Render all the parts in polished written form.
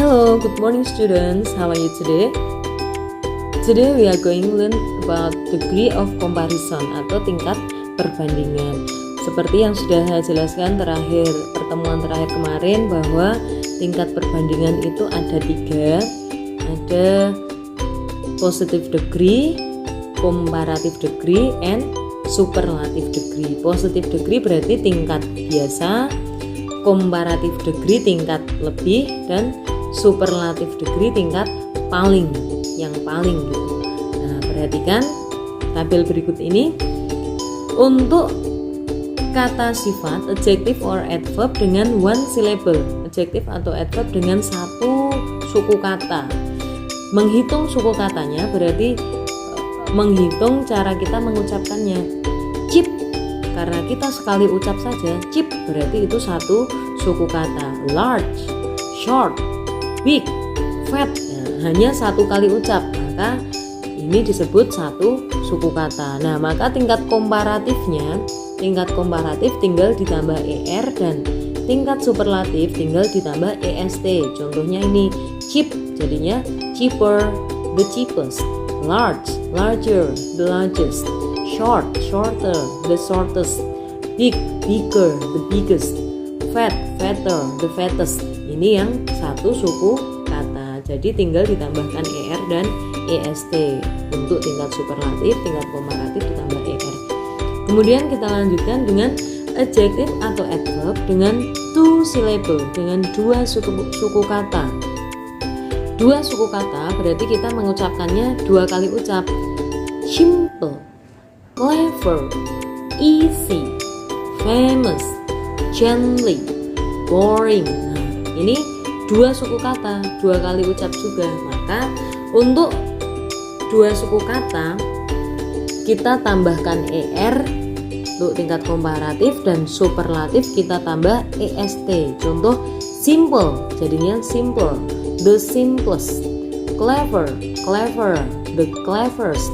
Hello, good morning students. How are you today? Today we are going to learn about degree of comparison atau tingkat perbandingan. Seperti yang sudah saya jelaskan pertemuan terakhir kemarin, bahwa tingkat perbandingan itu ada 3. Ada positive degree, comparative degree, and superlative degree. Positive degree berarti tingkat biasa, comparative degree tingkat lebih, dan superlative degree tingkat paling, yang paling gitu. Nah, perhatikan tabel berikut ini. Untuk kata sifat adjective or adverb dengan one syllable, adjective atau adverb dengan satu suku kata. Menghitung suku katanya berarti menghitung cara kita mengucapkannya. Cheap, karena kita sekali ucap saja, cheap berarti itu satu suku kata. Large, short, big, fat, hanya satu kali ucap, maka ini disebut satu suku kata. Nah, maka tingkat komparatif tinggal ditambah er, dan tingkat superlatif tinggal ditambah est. Contohnya ini cheap jadinya cheaper, the cheapest, large, larger, the largest, short, shorter, the shortest, big, bigger, the biggest, fat, fatter, the fattest. Ini yang satu suku kata. Jadi tinggal ditambahkan er dan est. Untuk tingkat superlatif, tingkat komparatif ditambah er. Kemudian kita lanjutkan dengan adjective atau adverb dengan two syllable, dengan dua suku kata. Dua suku kata berarti kita mengucapkannya dua kali ucap. Simple, clever, easy, famous, gently, boring. Nah, ini dua suku kata, dua kali ucap juga. Maka untuk dua suku kata kita tambahkan er untuk tingkat komparatif, dan superlatif kita tambah est. Contoh simple jadinya simple, the simplest, clever, clever, the cleverest,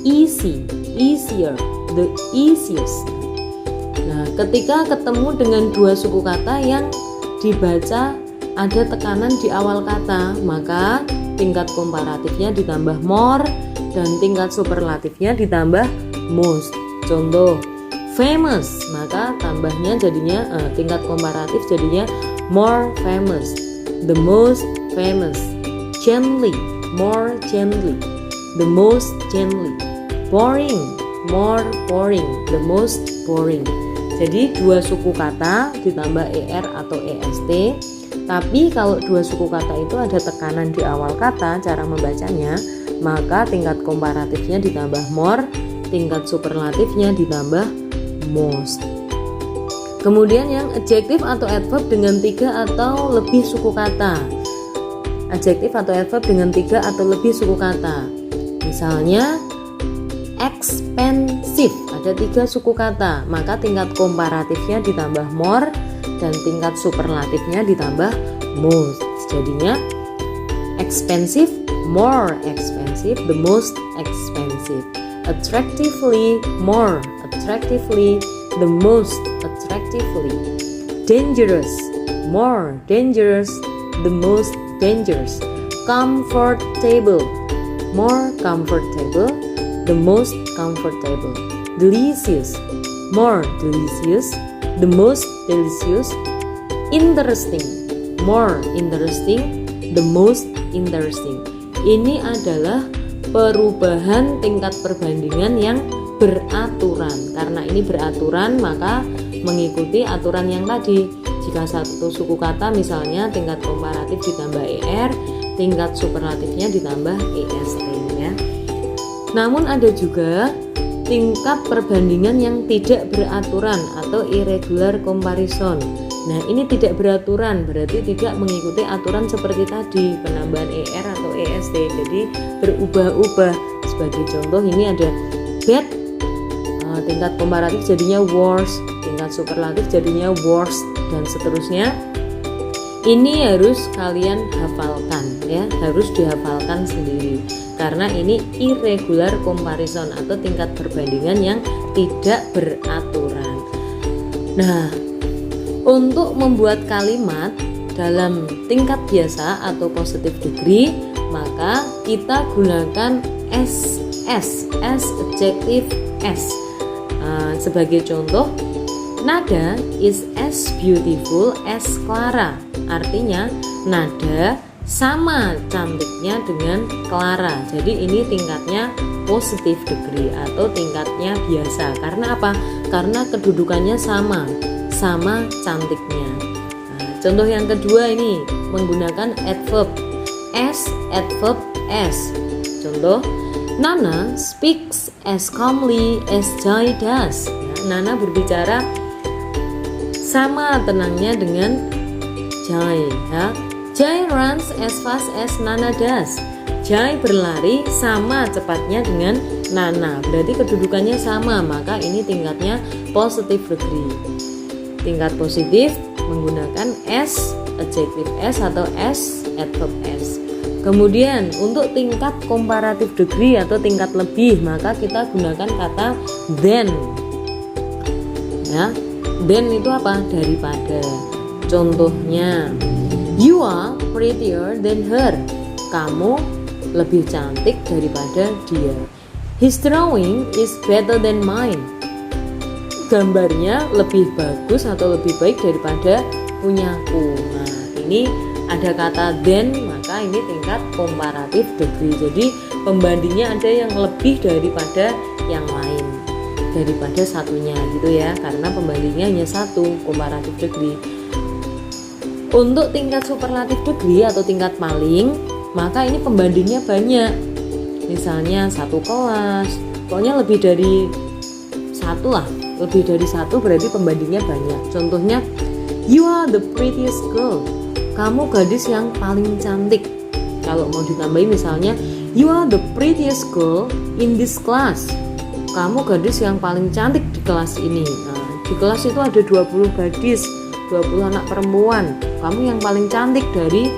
easy, easier, the easiest. Nah, ketika ketemu dengan dua suku kata yang dibaca ada tekanan di awal kata, maka tingkat komparatifnya ditambah more dan tingkat superlatifnya ditambah most. Contoh famous, maka tambahnya jadinya tingkat komparatif jadinya more famous, the most famous. Gently, more gently, the most gently. Boring, more boring, the most boring. Jadi dua suku kata ditambah er atau est. Tapi kalau dua suku kata itu ada tekanan di awal kata, cara membacanya, maka tingkat komparatifnya ditambah more, tingkat superlatifnya ditambah most. Kemudian yang adjective atau adverb dengan 3 atau lebih suku kata. Adjective atau adverb dengan 3 atau lebih suku kata. Misalnya expensive, ada 3 suku kata, maka tingkat komparatifnya ditambah more dan tingkat superlatifnya ditambah most. Jadinya expensive, more expensive, the most expensive. Attractively, more attractively, the most attractively. Dangerous, more dangerous, the most dangerous. Comfortable, more comfortable, the most comfortable. Delicious, more delicious, the most delicious. Interesting, more interesting, the most interesting. Ini adalah perubahan tingkat perbandingan yang beraturan. Karena ini beraturan, maka mengikuti aturan yang tadi. Jika satu suku kata misalnya tingkat komparatif ditambah er, tingkat superlatifnya ditambah est ya. Namun ada juga tingkat perbandingan yang tidak beraturan atau irregular comparison. Nah, ini tidak beraturan berarti tidak mengikuti aturan seperti tadi, penambahan er atau est. Jadi berubah-ubah. Sebagai contoh ini ada bad, tingkat komparatif jadinya worse, tingkat superlatif jadinya worst, dan seterusnya. Ini harus kalian hafalkan ya, harus dihafalkan sendiri. Karena ini irregular comparison atau tingkat perbandingan yang tidak beraturan. Nah, untuk membuat kalimat dalam tingkat biasa atau positive degree, maka kita gunakan as, adjective as. Sebagai contoh, Nada is as beautiful as Clara. Artinya Nada sama cantiknya dengan Clara. Jadi ini tingkatnya positive degree atau tingkatnya biasa. Karena apa? Karena kedudukannya sama cantiknya. Contoh yang kedua ini menggunakan adverb as, adverb as. Contoh, Nana speaks as calmly as Jai does. Nana berbicara sama tenangnya dengan Jai. Jai runs as fast as Nana does. Jai berlari sama cepatnya dengan Nana. Berarti kedudukannya sama, maka ini tingkatnya positive degree. Tingkat positif menggunakan as, adjective as atau as, adverb as. Kemudian untuk tingkat comparative degree atau tingkat lebih, maka kita gunakan kata than. Ya, than itu apa? Daripada. Contohnya, you are prettier than her. Kamu lebih cantik daripada dia. His drawing is better than mine. Gambarnya lebih bagus atau lebih baik daripada punyaku. Nah, ini ada kata than, maka ini tingkat comparative degree. Jadi pembandingnya ada yang lebih daripada yang lain, daripada satunya gitu ya, karena pembandingnya hanya satu, comparative degree. Untuk tingkat superlative degree atau tingkat paling, maka ini pembandingnya banyak. Misalnya satu kelas, pokoknya lebih dari satu lah. Lebih dari satu berarti pembandingnya banyak. Contohnya, you are the prettiest girl. Kamu gadis yang paling cantik. Kalau mau ditambahin misalnya, you are the prettiest girl in this class. Kamu gadis yang paling cantik di kelas ini. Nah, di kelas itu ada 20 gadis, 20 anak perempuan. Kamu yang paling cantik dari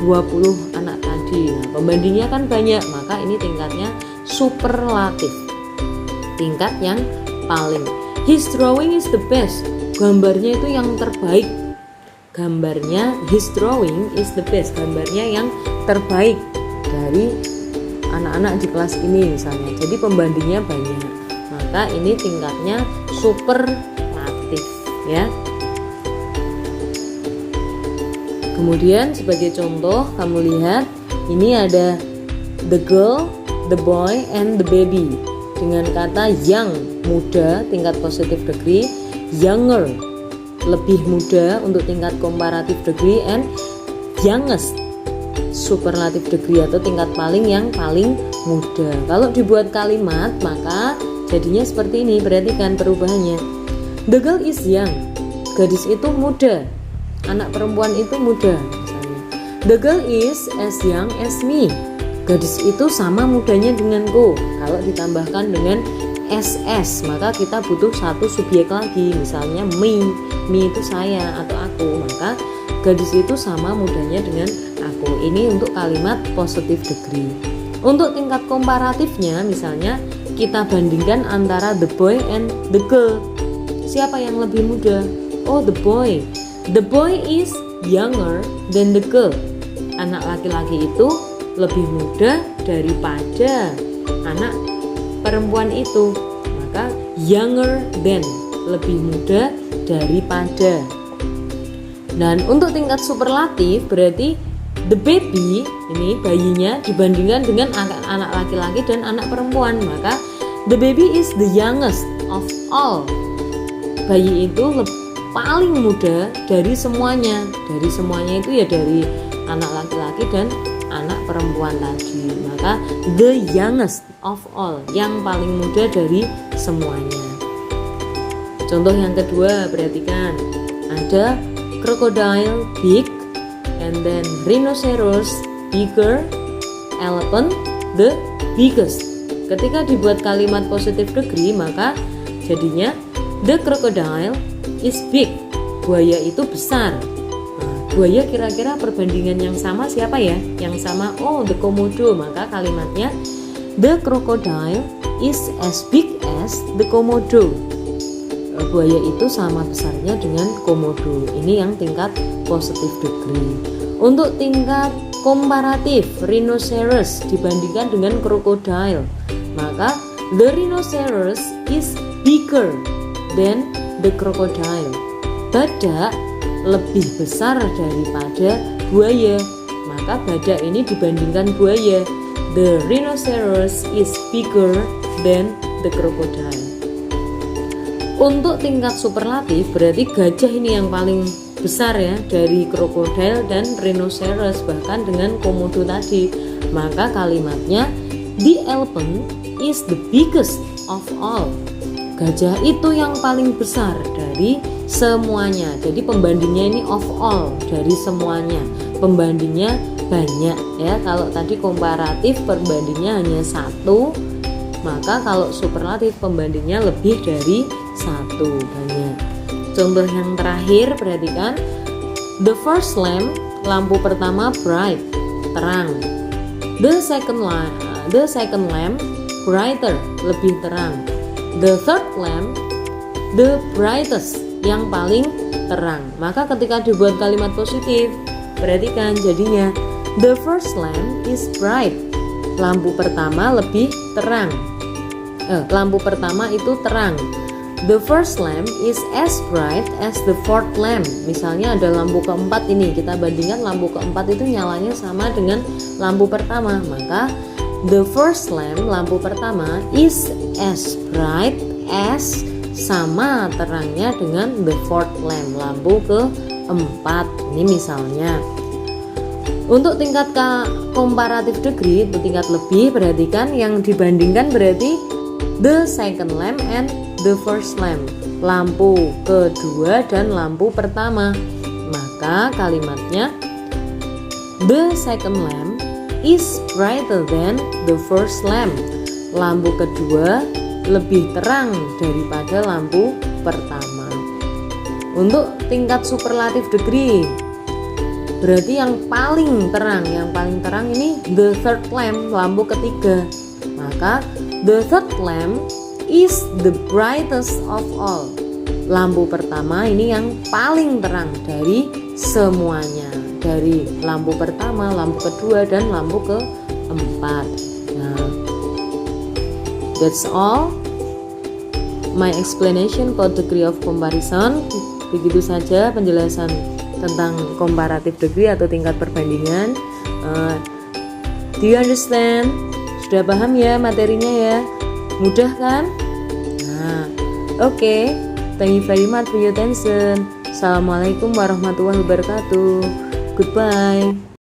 20 anak tadi. Nah, pembandingnya kan banyak, maka ini tingkatnya superlatif. Tingkat yang paling. His drawing is the best. Gambarnya itu yang terbaik. Gambarnya, his drawing is the best. Gambarnya yang terbaik dari anak-anak di kelas ini misalnya. Jadi pembandingnya banyak. Maka ini tingkatnya superlatif ya. Kemudian sebagai contoh kamu lihat ini ada the girl, the boy, and the baby. Dengan kata young, muda, tingkat positive degree, younger, lebih muda untuk tingkat comparative degree, and youngest, superlative degree atau tingkat paling yang paling muda. Kalau dibuat kalimat maka jadinya seperti ini, perhatikan perubahannya. The girl is young, gadis itu muda, anak perempuan itu muda misalnya. The girl is as young as me, gadis itu sama mudanya denganku. Kalau ditambahkan dengan SS maka kita butuh satu subjek lagi, misalnya me itu saya atau aku, maka gadis itu sama mudanya dengan aku. Ini untuk kalimat positive degree. Untuk tingkat komparatifnya misalnya kita bandingkan antara the boy and the girl. Siapa yang lebih muda? Oh, the boy. The boy is younger than the girl. Anak laki-laki itu lebih muda daripada anak perempuan itu, maka younger than, lebih muda daripada. Dan untuk tingkat superlatif berarti the baby, ini bayinya dibandingkan dengan anak laki-laki dan anak perempuan, maka the baby is the youngest of all. Bayi itu paling muda dari semuanya. Dari semuanya itu ya dari anak laki-laki dan anak perempuan tadi, maka the youngest of all, yang paling muda dari semuanya. Contoh yang kedua, perhatikan ada crocodile big, and then rhinoceros bigger, elephant the biggest. Ketika dibuat kalimat positive degree maka jadinya the crocodile is big, buaya itu besar. Buaya kira-kira perbandingan yang sama siapa ya? Yang sama, oh the komodo, maka kalimatnya the crocodile is as big as the komodo. Buaya itu sama besarnya dengan komodo. Ini yang tingkat positive degree. Untuk tingkat komparatif, rhinoceros dibandingkan dengan crocodile, maka the rhinoceros is bigger than the crocodile. Badak lebih besar daripada buaya, maka badak ini dibandingkan buaya. The rhinoceros is bigger than the crocodile. Untuk tingkat superlatif berarti gajah ini yang paling besar ya dari krokodil dan rhinoceros, bahkan dengan komodo tadi. Maka kalimatnya the elephant is the biggest of all. Gajah itu yang paling besar dari semuanya. Jadi pembandingnya ini of all, dari semuanya. Pembandingnya banyak ya. Kalau tadi komparatif pembandingnya hanya satu, maka kalau superlatif pembandingnya lebih dari satu, banyak. Contoh yang terakhir perhatikan, the first lamp, lampu pertama bright, terang. The second lamp brighter, lebih terang. The third lamp the brightest, yang paling terang. Maka ketika dibuat kalimat positif, perhatikan jadinya the first lamp is bright, lampu pertama lebih terang. Lampu pertama itu terang. The first lamp is as bright as the fourth lamp. Misalnya ada lampu keempat ini, kita bandingkan lampu keempat itu nyalanya sama dengan lampu pertama, maka the first lamp, lampu pertama, is as bright as, sama terangnya dengan the fourth lamp, lampu keempat. Ini misalnya. Untuk tingkat komparatif degree, itu tingkat lebih, perhatikan yang dibandingkan berarti the second lamp and the first lamp, lampu kedua dan lampu pertama. Maka kalimatnya the second lamp is brighter than the first lamp, lampu kedua lebih terang daripada lampu pertama. Untuk tingkat superlatif degree berarti yang paling terang ini the third lamp, lampu ketiga. Maka the third lamp is the brightest of all, lampu pertama ini yang paling terang dari semuanya, dari lampu pertama, lampu kedua dan lampu keempat. Nah, that's all my explanation for degree of comparison. Begitu saja penjelasan tentang comparative degree atau tingkat perbandingan. Do you understand? Sudah paham ya materinya ya? Mudah kan? Nah, oke. Thank you very much for your attention. Assalamualaikum warahmatullahi wabarakatuh. Goodbye.